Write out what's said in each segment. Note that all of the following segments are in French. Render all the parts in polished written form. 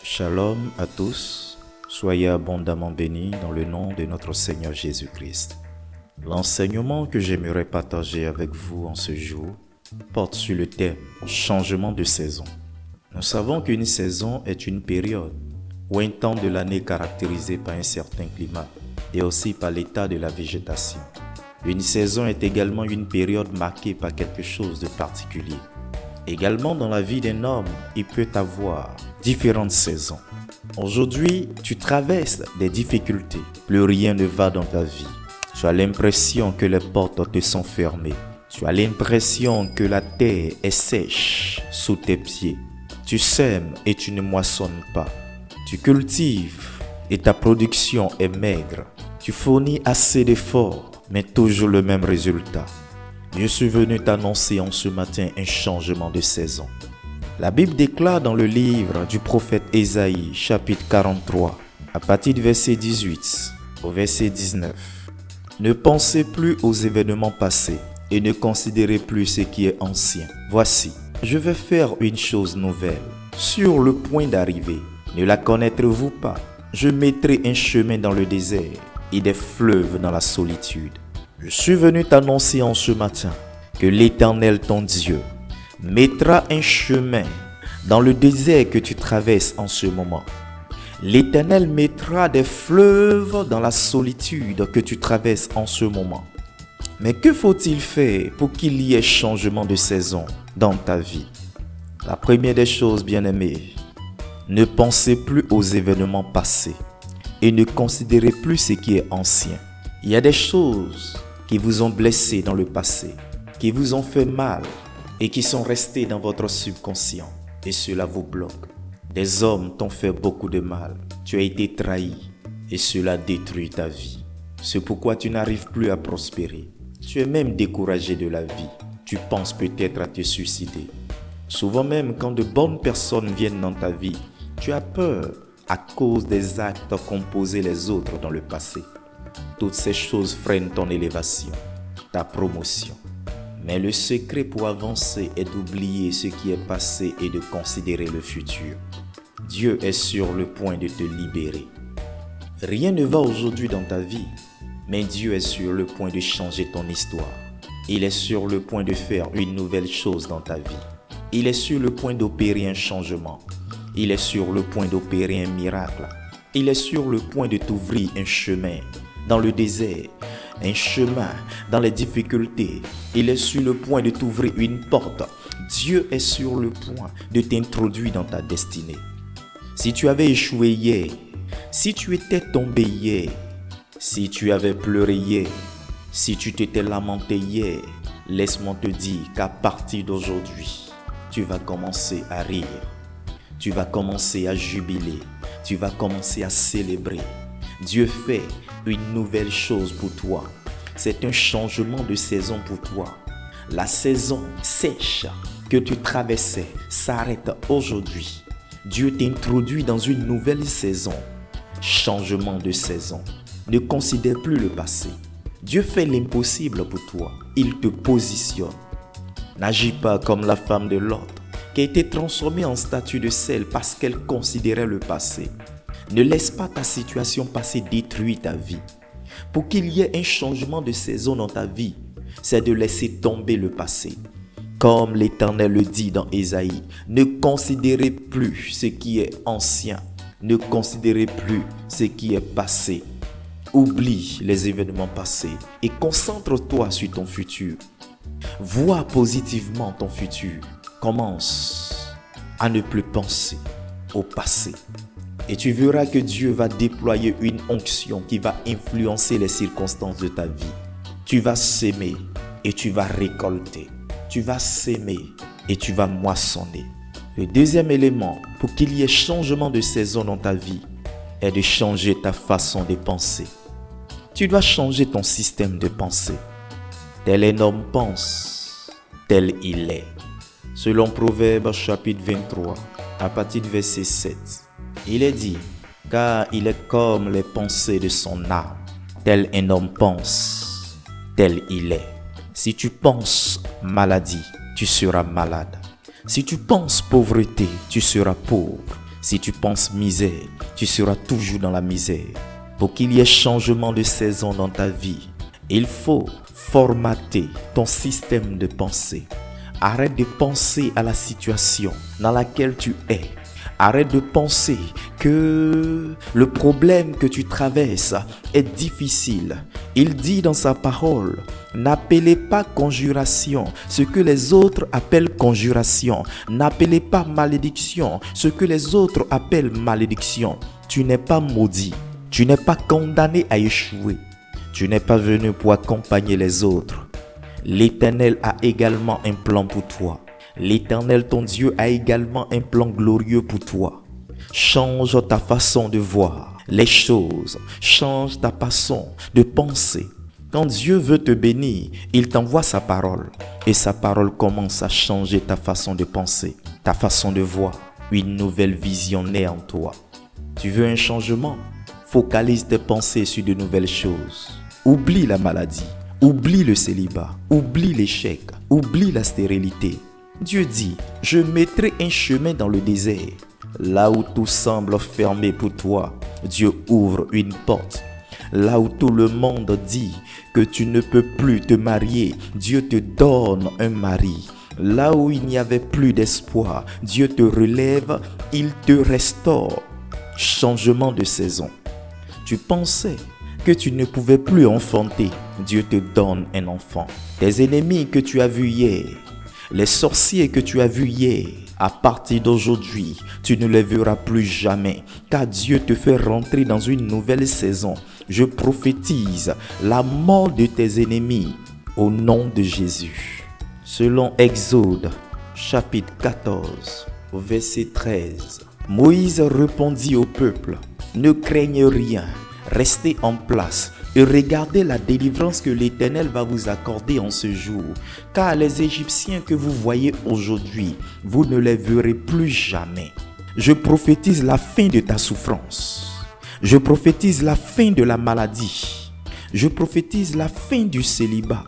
Shalom à tous, soyez abondamment bénis dans le nom de notre Seigneur Jésus-Christ. L'enseignement que j'aimerais partager avec vous en ce jour porte sur le thème « Changement de saison ». Nous savons qu'une saison est une période ou un temps de l'année caractérisé par un certain climat et aussi par l'état de la végétation. Une saison est également une période marquée par quelque chose de particulier. Également dans la vie d'un homme, il peut avoir différentes saisons. Aujourd'hui, tu traverses des difficultés. Plus rien ne va dans ta vie. Tu as l'impression que les portes te sont fermées. Tu as l'impression que la terre est sèche sous tes pieds. Tu sèmes et tu ne moissonnes pas. Tu cultives et ta production est maigre. Tu fournis assez d'efforts, mais toujours le même résultat. Je suis venu t'annoncer en ce matin un changement de saison. La Bible déclare dans le livre du prophète Ésaïe, chapitre 43, à partir du verset 18 au verset 19. Ne pensez plus aux événements passés et ne considérez plus ce qui est ancien. Voici, je vais faire une chose nouvelle, sur le point d'arriver. Ne la connaîtrez-vous pas? Je mettrai un chemin dans le désert et des fleuves dans la solitude. Je suis venu t'annoncer en ce matin que l'Éternel, ton Dieu, mettra un chemin dans le désert que tu traverses en ce moment. L'Éternel mettra des fleuves dans la solitude que tu traverses en ce moment. Mais que faut-il faire pour qu'il y ait changement de saison dans ta vie? La première des choses, bien-aimés, ne pensez plus aux événements passés et ne considérez plus ce qui est ancien. Il y a des choses qui vous ont blessé dans le passé, qui vous ont fait mal et qui sont restées dans votre subconscient. Et cela vous bloque. Des hommes t'ont fait beaucoup de mal. Tu as été trahi et cela détruit ta vie. C'est pourquoi tu n'arrives plus à prospérer. Tu es même découragé de la vie. Tu penses peut-être à te suicider. Souvent même quand de bonnes personnes viennent dans ta vie, tu as peur à cause des actes qu'ont posés les autres dans le passé. Toutes ces choses freinent ton élévation, ta promotion. Mais le secret pour avancer est d'oublier ce qui est passé et de considérer le futur. Dieu est sur le point de te libérer. Rien ne va aujourd'hui dans ta vie, mais Dieu est sur le point de changer ton histoire. Il est sur le point de faire une nouvelle chose dans ta vie. Il est sur le point d'opérer un changement. Il est sur le point d'opérer un miracle. Il est sur le point de t'ouvrir un chemin dans le désert, un chemin dans les difficultés. Il est sur le point de t'ouvrir une porte. Dieu est sur le point de t'introduire dans ta destinée. Si tu avais échoué hier, si tu étais tombé hier, si tu avais pleuré hier, si tu t'étais lamenté hier, laisse-moi te dire qu'à partir d'aujourd'hui, tu vas commencer à rire. Tu vas commencer à jubiler. Tu vas commencer à célébrer. Dieu fait une nouvelle chose pour toi. C'est un changement de saison pour toi. La saison sèche que tu traversais s'arrête aujourd'hui. Dieu t'introduit dans une nouvelle saison. Changement de saison. Ne considère plus le passé. Dieu fait l'impossible pour toi. Il te positionne. N'agis pas comme la femme de Lot, qui a été transformée en statue de sel parce qu'elle considérait le passé. Ne laisse pas ta situation passée détruire ta vie. Pour qu'il y ait un changement de saison dans ta vie, c'est de laisser tomber le passé. Comme l'Éternel le dit dans Ésaïe, ne considérez plus ce qui est ancien. Ne considérez plus ce qui est passé. Oublie les événements passés et concentre-toi sur ton futur. Vois positivement ton futur. Commence à ne plus penser au passé. Et tu verras que Dieu va déployer une onction qui va influencer les circonstances de ta vie. Tu vas s'aimer et tu vas récolter. Tu vas s'aimer et tu vas moissonner. Le deuxième élément pour qu'il y ait changement de saison dans ta vie est de changer ta façon de penser. Tu dois changer ton système de pensée. Tel un homme pense, tel il est. Selon Proverbe chapitre 23, à partir du verset 7. Il est dit, car il est comme les pensées de son âme. Tel un homme pense, tel il est. Si tu penses maladie, tu seras malade. Si tu penses pauvreté, tu seras pauvre. Si tu penses misère, tu seras toujours dans la misère. Pour qu'il y ait changement de saison dans ta vie, il faut formater ton système de pensée. Arrête de penser à la situation dans laquelle tu es. Arrête de penser que le problème que tu traverses est difficile. Il dit dans sa parole, n'appelez pas conjuration ce que les autres appellent conjuration. N'appelez pas malédiction ce que les autres appellent malédiction. Tu n'es pas maudit. Tu n'es pas condamné à échouer. Tu n'es pas venu pour accompagner les autres. L'Éternel a également un plan pour toi. L'Éternel, ton Dieu, a également un plan glorieux pour toi. Change ta façon de voir les choses. Change ta façon de penser. Quand Dieu veut te bénir, il t'envoie sa parole. Et sa parole commence à changer ta façon de penser, ta façon de voir. Une nouvelle vision naît en toi. Tu veux un changement? Focalise tes pensées sur de nouvelles choses. Oublie la maladie. Oublie le célibat, oublie l'échec, oublie la stérilité. Dieu dit, je mettrai un chemin dans le désert. Là où tout semble fermé pour toi, Dieu ouvre une porte. Là où tout le monde dit que tu ne peux plus te marier, Dieu te donne un mari. Là où il n'y avait plus d'espoir, Dieu te relève, il te restaure. Changement de saison. Tu pensais que tu ne pouvais plus enfanter, Dieu te donne un enfant. Tes ennemis que tu as vus hier, les sorciers que tu as vus hier, à partir d'aujourd'hui, tu ne les verras plus jamais, car Dieu te fait rentrer dans une nouvelle saison. Je prophétise la mort de tes ennemis au nom de Jésus. Selon Exode, chapitre 14, verset 13, Moïse répondit au peuple, « Ne craignez rien. Restez en place et regardez la délivrance que l'Éternel va vous accorder en ce jour. Car les Égyptiens que vous voyez aujourd'hui, vous ne les verrez plus jamais. Je prophétise la fin de ta souffrance. Je prophétise la fin de la maladie. Je prophétise la fin du célibat.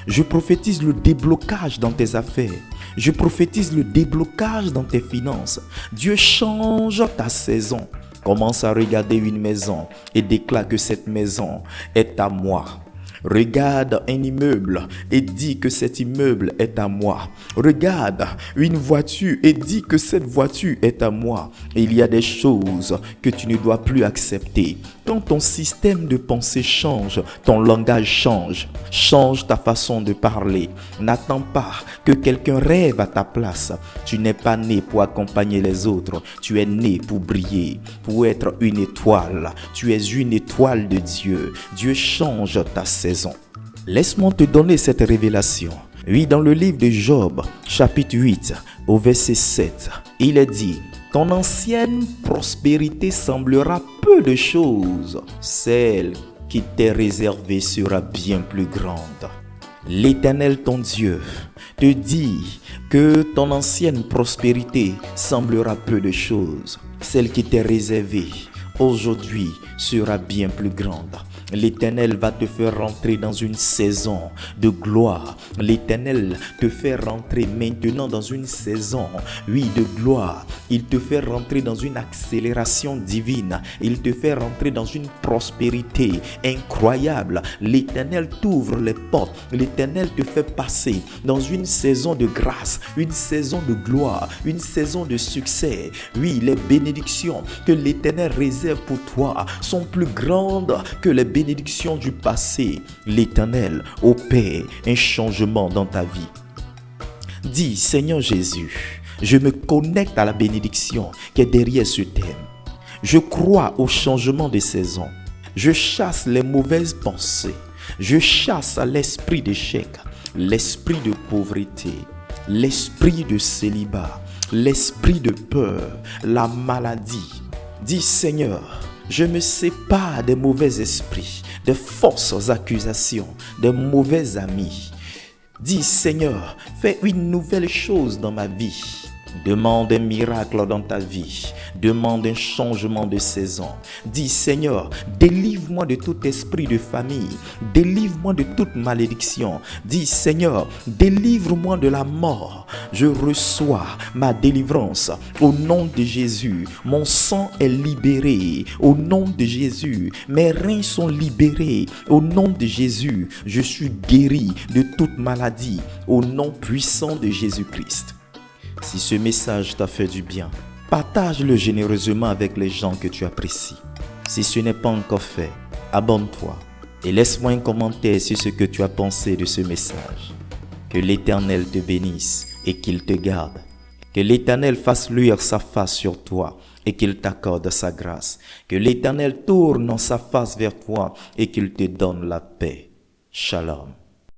Je prophétise le déblocage dans tes affaires. Je prophétise le déblocage dans tes finances. Dieu change ta saison. Commence à regarder une maison et déclare que cette maison est à moi. Regarde un immeuble et dis que cet immeuble est à moi. Regarde une voiture et dis que cette voiture est à moi. Il y a des choses que tu ne dois plus accepter. Quand ton système de pensée change, ton langage change. Change ta façon de parler. N'attends pas que quelqu'un rêve à ta place. Tu n'es pas né pour accompagner les autres. Tu es né pour briller, pour être une étoile. Tu es une étoile de Dieu. Dieu change ta saison. Laisse-moi te donner cette révélation. Oui, dans le livre de Job, chapitre 8, au verset 7, il est dit, « Ton ancienne prospérité semblera peu de choses. Celle qui t'est réservée sera bien plus grande. » L'Éternel, ton Dieu, te dit que ton ancienne prospérité semblera peu de choses. Celle qui t'est réservée aujourd'hui sera bien plus grande. L'Éternel va te faire rentrer dans une saison de gloire. L'Éternel te fait rentrer maintenant dans une saison, oui, de gloire. Il te fait rentrer dans une accélération divine. Il te fait rentrer dans une prospérité incroyable. L'Éternel t'ouvre les portes. L'Éternel te fait passer dans une saison de grâce, une saison de gloire, une saison de succès. Oui, les bénédictions que l'Éternel réserve pour toi sont plus grandes que les bénédictions du passé. L'Éternel opère un changement dans ta vie. Dis, Seigneur Jésus, je me connecte à la bénédiction qui est derrière ce thème. Je crois au changement de saison. Je chasse les mauvaises pensées. Je chasse l'esprit d'échec, l'esprit de pauvreté, l'esprit de célibat, l'esprit de peur, la maladie. Dis, Seigneur, je me sépare des mauvais esprits, des fausses accusations, des mauvais amis. Dis, Seigneur, fais une nouvelle chose dans ma vie. Demande un miracle dans ta vie. Demande un changement de saison. Dis, Seigneur, délivre-moi de tout esprit de famille. Délivre-moi de toute malédiction. Dis, Seigneur, délivre-moi de la mort. Je reçois ma délivrance. Au nom de Jésus, mon sang est libéré. Au nom de Jésus, mes reins sont libérés. Au nom de Jésus, je suis guéri de toute maladie. Au nom puissant de Jésus-Christ. Si ce message t'a fait du bien, partage-le généreusement avec les gens que tu apprécies. Si ce n'est pas encore fait, abonne-toi et laisse-moi un commentaire sur ce que tu as pensé de ce message. Que l'Éternel te bénisse et qu'il te garde. Que l'Éternel fasse luire sa face sur toi et qu'il t'accorde sa grâce. Que l'Éternel tourne sa face vers toi et qu'il te donne la paix. Shalom.